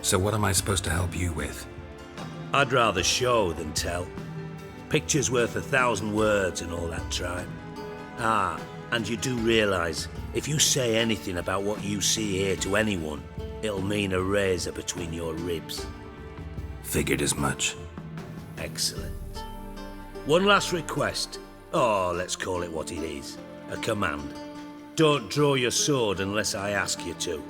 So what am I supposed to help you with? I'd rather show than tell. Picture's worth 1,000 words and all that tribe. Ah, and you do realise, if you say anything about what you see here to anyone, it'll mean a razor between your ribs. Figured as much. Excellent. One last request. Oh, let's call it what it is. A command. Don't draw your sword unless I ask you to.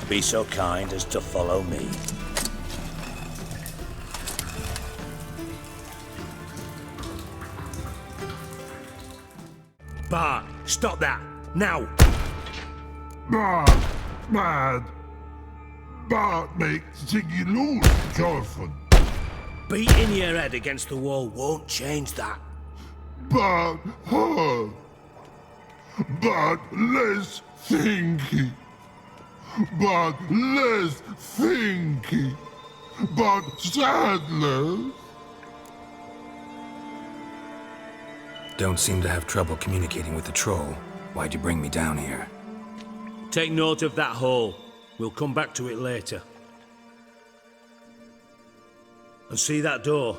Be so kind as to follow me. Bart, stop that! Now! Bad. Bart makes Ziggy lose, Jorfin. Beating your head against the wall won't change that. Bart hard. Bart less thinky. But less thinky. But sadless. Don't seem to have trouble communicating with the troll. Why'd you bring me down here? Take note of that hole. We'll come back to it later. And see that door?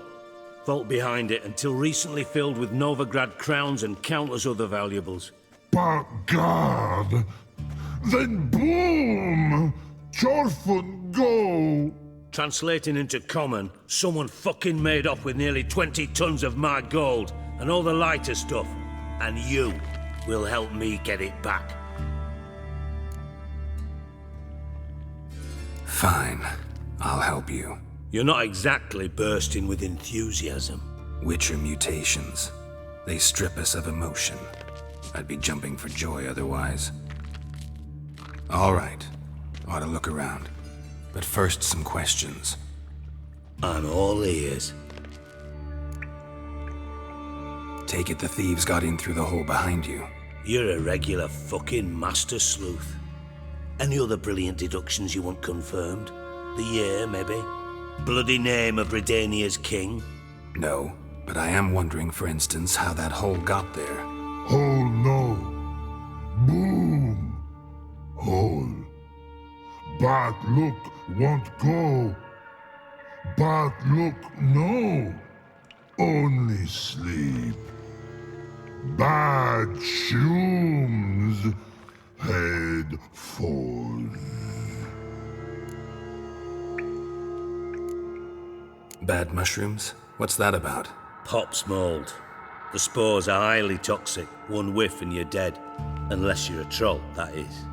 Vault behind it, until recently filled with Novigrad crowns and countless other valuables. But God. Then boom! Jorfin go! Translating into common, someone fucking made off with nearly 20 tons of my gold and all the lighter stuff. And you will help me get it back. Fine. I'll help you. You're not exactly bursting with enthusiasm. Witcher mutations. They strip us of emotion. I'd be jumping for joy otherwise. All right. Ought to look around. But first, some questions. I'm all ears. Take it the thieves got in through the hole behind you. You're a regular fucking master sleuth. Any other brilliant deductions you want confirmed? The year, maybe? Bloody name of Redania's king? No, but I am wondering, for instance, how that hole got there. Oh no. Boom. Hole. But look won't go. But look no. Only sleep. Bad shoes. Head falls. Bad mushrooms? What's that about? Pop's mold. The spores are highly toxic. One whiff and you're dead. Unless you're a troll, that is.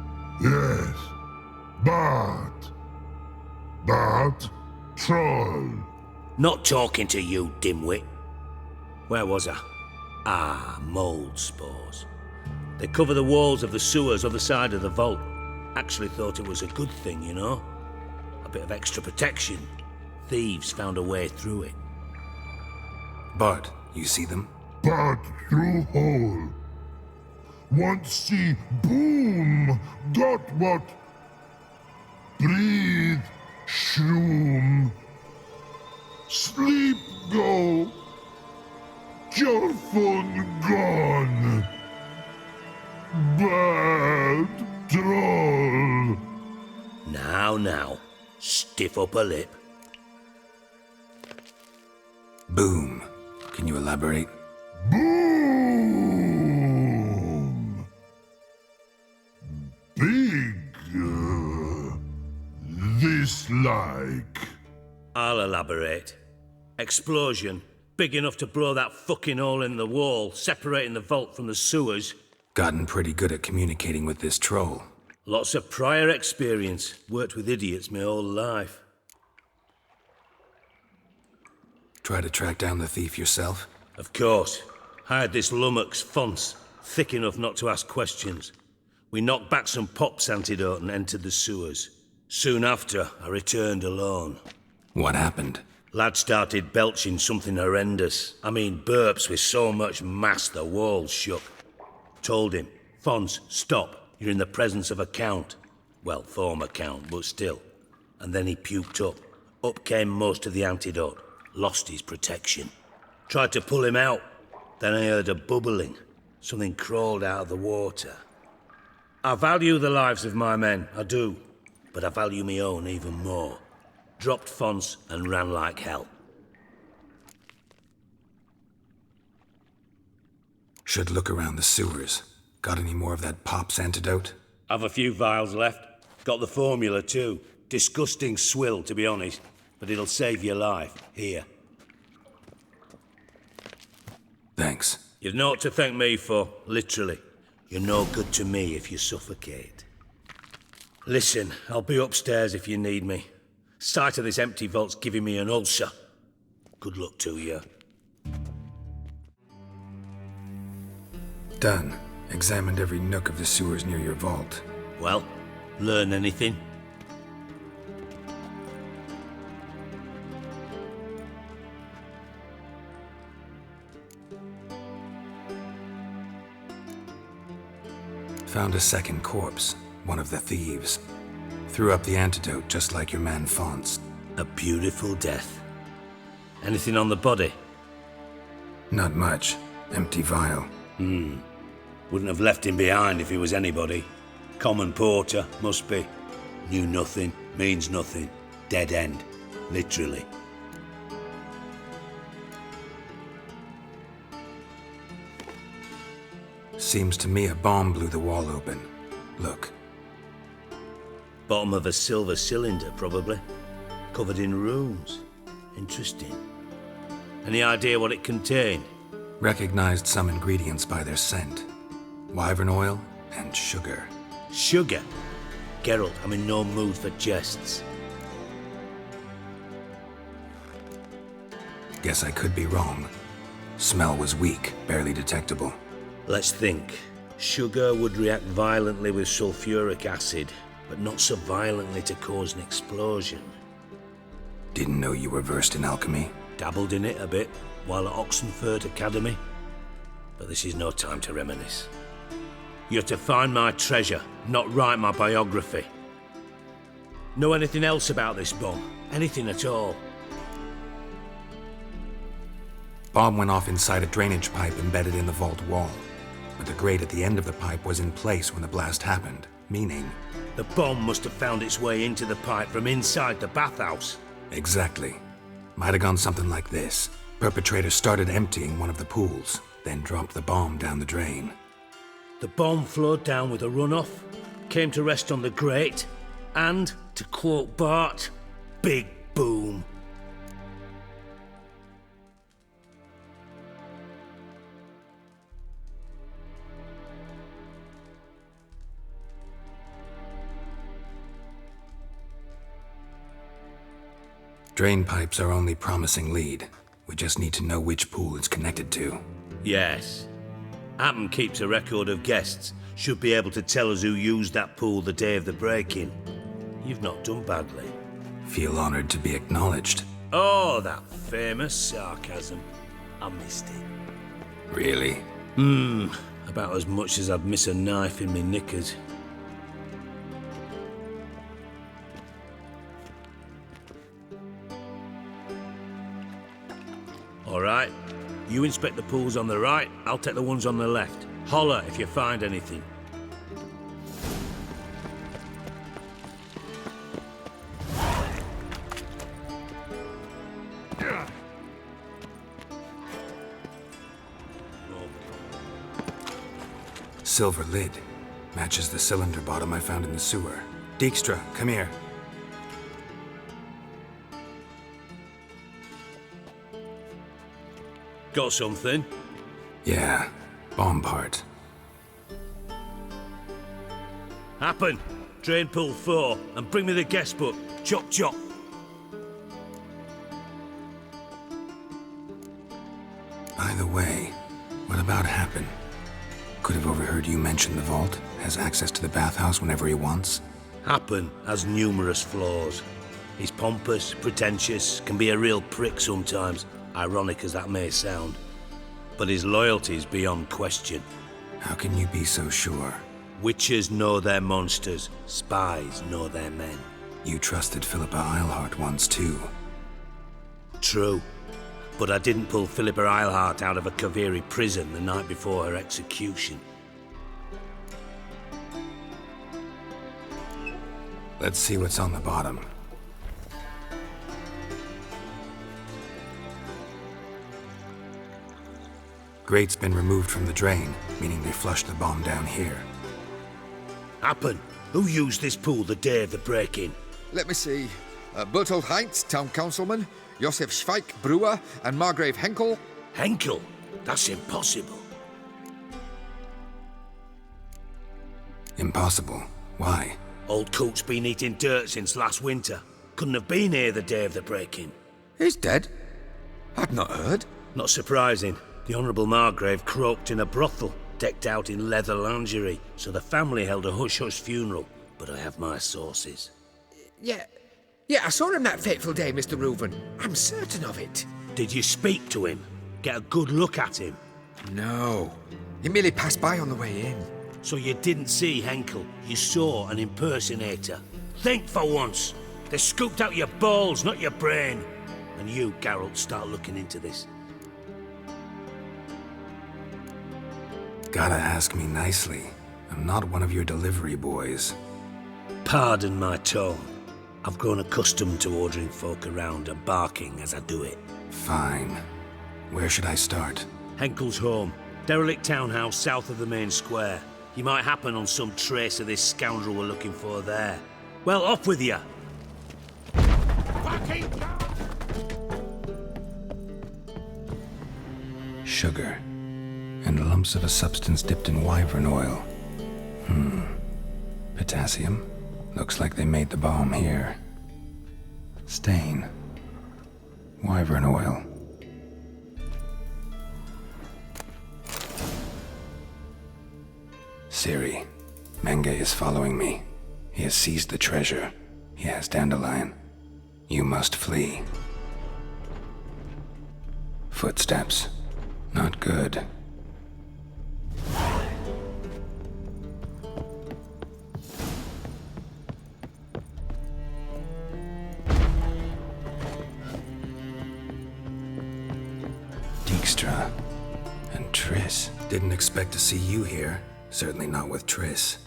Yes. But troll. Not talking to you, dimwit. Where was I? Ah, mold spores. They cover the walls of the sewers other side of the vault. Actually thought it was a good thing, you know? A bit of extra protection. Thieves found a way through it. Bart, you see them? But through hole. Want see boom. Got what? Breathe. Shroom. Sleep go. Jorfin gone. Bad troll. Now. Stiff upper lip. Boom. Can you elaborate? Boom. Big. This like. I'll elaborate. Explosion. Big enough to blow that fucking hole in the wall, separating the vault from the sewers. Gotten pretty good at communicating with this troll. Lots of prior experience. Worked with idiots my whole life. Try to track down the thief yourself? Of course. Hired this lummox, Fonce. Thick enough not to ask questions. We knocked back some Pop's antidote and entered the sewers. Soon after, I returned alone. What happened? Lad started belching something horrendous. I mean, burps with so much mass the walls shook. Told him, Fons, stop. You're in the presence of a count. Well, former count, but still. And then he puked up. Up came most of the antidote. Lost his protection. Tried to pull him out. Then I heard a bubbling. Something crawled out of the water. I value the lives of my men, I do. But I value my own even more. Dropped Fons and ran like hell. Should look around the sewers. Got any more of that Pop's antidote? I've a few vials left. Got the formula too. Disgusting swill, to be honest. But it'll save your life. Here. Thanks. You've naught to thank me for, literally. You're no good to me if you suffocate. Listen, I'll be upstairs if you need me. Sight of this empty vault's giving me an ulcer. Good luck to you. Done. Examined every nook of the sewers near your vault. Well, learn anything? Found a second corpse, one of the thieves. Threw up the antidote just like your man Fons. A beautiful death. Anything on the body? Not much. Empty vial. Wouldn't have left him behind if he was anybody. Common porter, must be. Knew nothing, means nothing. Dead end. Literally. Seems to me a bomb blew the wall open. Look. Bottom of a silver cylinder, probably. Covered in runes. Interesting. Any idea what it contained? Recognized some ingredients by their scent. Wyvern oil and sugar. Sugar? Geralt, I'm in no mood for jests. Guess I could be wrong. Smell was weak, barely detectable. Let's think. Sugar would react violently with sulfuric acid, but not so violently to cause an explosion. Didn't know you were versed in alchemy. Dabbled in it a bit while at Oxenford Academy. But this is no time to reminisce. You're to find my treasure, not write my biography. Know anything else about this bomb? Anything at all? Bomb went off inside a drainage pipe embedded in the vault wall. But the grate at the end of the pipe was in place when the blast happened, meaning... The bomb must have found its way into the pipe from inside the bathhouse. Exactly. Might have gone something like this. Perpetrator started emptying one of the pools, then dropped the bomb down the drain. The bomb flowed down with a runoff, came to rest on the grate, and, to quote Bart, big boom. Drain pipes are only promising lead. We just need to know which pool it's connected to. Yes. Appen keeps a record of guests. Should be able to tell us who used that pool the day of the break-in. You've not done badly. Feel honored to be acknowledged. Oh, that famous sarcasm. I missed it. Really? About as much as I'd miss a knife in me knickers. All right. You inspect the pools on the right, I'll take the ones on the left. Holler if you find anything. Silver lid. Matches the cylinder bottom I found in the sewer. Dijkstra, come here. Got something? Yeah, bomb part. Happen. Drain pool 4, and bring me the guest book. Chop chop. By the way, what about Happen? Could have overheard you mention the vault. Has access to the bathhouse whenever he wants. Happen has numerous flaws. He's pompous, pretentious, can be a real prick sometimes, ironic as that may sound. But his loyalty's beyond question. How can you be so sure? Witchers know their monsters, spies know their men. You trusted Philippa Eilhart once too. True. But I didn't pull Philippa Eilhart out of a Kaviri prison the night before her execution. Let's see what's on the bottom. Grate's been removed from the drain, meaning they flushed the bomb down here. Happen. Who used this pool the day of the break-in? Let me see. Bertold Heinz, town councilman, Josef Schweik, brewer, and Margrave Henkel. Henkel? That's impossible. Impossible. Why? Old Coot's been eating dirt since last winter. Couldn't have been here the day of the break-in. He's dead? I'd not heard. Not surprising. The Honourable Margrave croaked in a brothel, decked out in leather lingerie, so the family held a hush-hush funeral. But I have my sources. Yeah, I saw him that fateful day, Mr. Reuven. I'm certain of it. Did you speak to him? Get a good look at him? No. He merely passed by on the way in. So you didn't see Henkel, you saw an impersonator. Think for once. They scooped out your balls, not your brain. And you, Geralt, start looking into this. Gotta ask me nicely. I'm not one of your delivery boys. Pardon my tone. I've grown accustomed to ordering folk around and barking as I do it. Fine. Where should I start? Henkel's home. Derelict townhouse south of the main square. You might happen on some trace of this scoundrel we're looking for there. Well, off with you! Sugar. And lumps of a substance dipped in wyvern oil. Potassium. Looks like they made the bomb here. Stain. Wyvern oil. Ciri. Menge is following me. He has seized the treasure. He has Dandelion. You must flee. Footsteps. Not good. Dijkstra. And Triss. Didn't expect to see you here. Certainly not with Triss.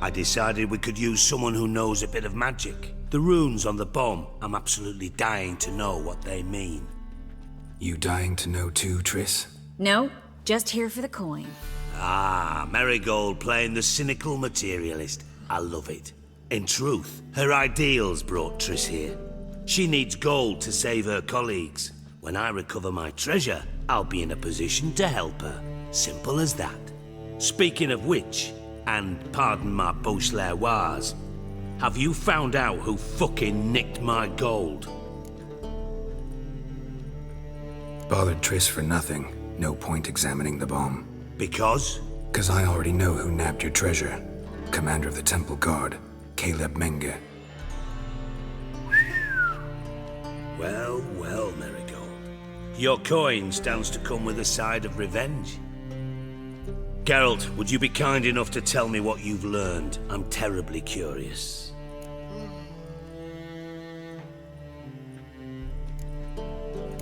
I decided we could use someone who knows a bit of magic. The runes on the bomb, I'm absolutely dying to know what they mean. You dying to know too, Triss? No, just here for the coin. Ah, Marigold playing the cynical materialist. I love it. In truth, her ideals brought Triss here. She needs gold to save her colleagues. When I recover my treasure, I'll be in a position to help her. Simple as that. Speaking of which, and pardon my Beauclervoise, have you found out who fucking nicked my gold? Bothered Triss for nothing. No point examining the bomb. Because? 'Cause I already know who nabbed your treasure. Commander of the Temple Guard, Caleb Menge. Well, well, Marigold. Your coin stands to come with a side of revenge. Geralt, would you be kind enough to tell me what you've learned? I'm terribly curious.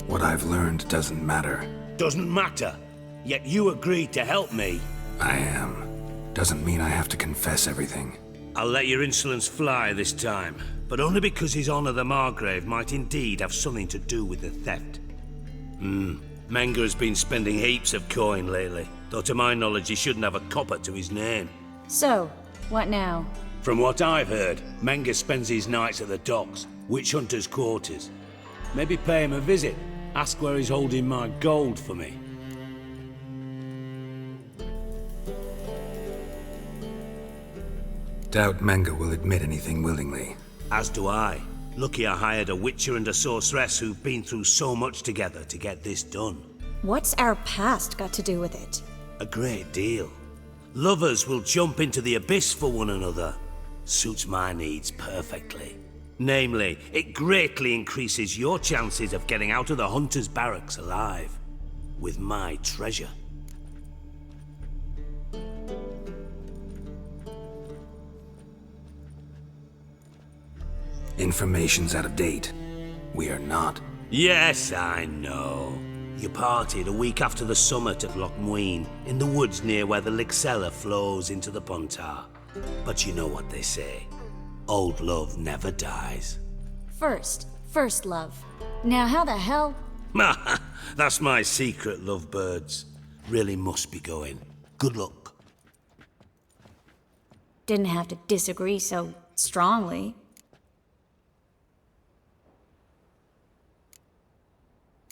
What I've learned doesn't matter. Doesn't matter. Yet you agreed to help me. I am. Doesn't mean I have to confess everything. I'll let your insolence fly this time, but only because His Honor the Margrave might indeed have something to do with the theft. Menge has been spending heaps of coin lately, though to my knowledge he shouldn't have a copper to his name. So, what now? From what I've heard, Menge spends his nights at the docks, witch hunters' quarters. Maybe pay him a visit, ask where he's holding my gold for me. Doubt Menge will admit anything willingly. As do I. Lucky I hired a witcher and a sorceress who've been through so much together to get this done. What's our past got to do with it? A great deal. Lovers will jump into the abyss for one another. Suits my needs perfectly. Namely, it greatly increases your chances of getting out of the Hunter's barracks alive. With my treasure. Information's out of date. We are not. Yes, I know. You partied a week after the summit at Loch Muine, in the woods near where the Lixella flows into the Pontar. But you know what they say. Old love never dies. First love. Now how the hell? That's my secret, lovebirds. Really must be going. Good luck. Didn't have to disagree so strongly.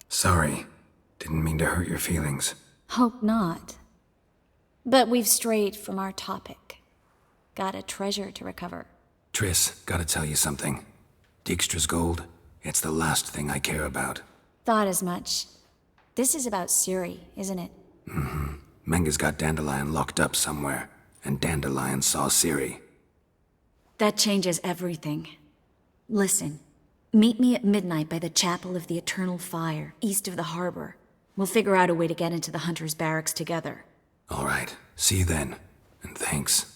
Sorry. Didn't mean to hurt your feelings. Hope not. But we've strayed from our topic. Got a treasure to recover. Triss, gotta tell you something. Dijkstra's gold, it's the last thing I care about. Thought as much. This is about Suri, isn't it? Mm-hmm. Menga's got Dandelion locked up somewhere, and Dandelion saw Ciri. That changes everything. Listen, meet me at midnight by the Chapel of the Eternal Fire, east of the harbor. We'll figure out a way to get into the Hunter's barracks together. All right, see you then, and thanks.